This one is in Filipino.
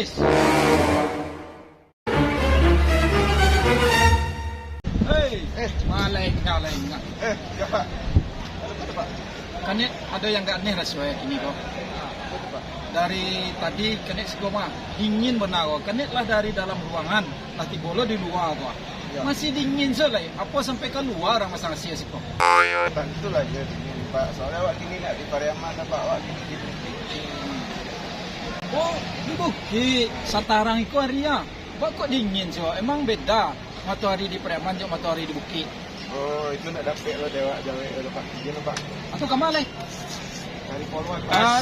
guys. Hei, malay ka. Ya Pak. Apa Pak? Kan ada yang gak aneh rasanya ini kok. Dari tadi kena sekolah dingin benar kok. Kena lah dari dalam ruangan, nanti bolo di luar kok. Ya. Masih dingin selai. Apa sampai keluar masa sia sih kok. Tentulah ya dingin Pak. Soalnya awak kini nak di Pariaman apa awak kini di Bukit. Oh, di Bukit Satarang itu Arya. Kok dingin sih? Emang beda matahari di Pariaman sama matahari di Bukit. Oh, itu nak dapat lo dewa jawa Pak. Gimana Pak? Atau kemana? Cari follower Pak. Ah,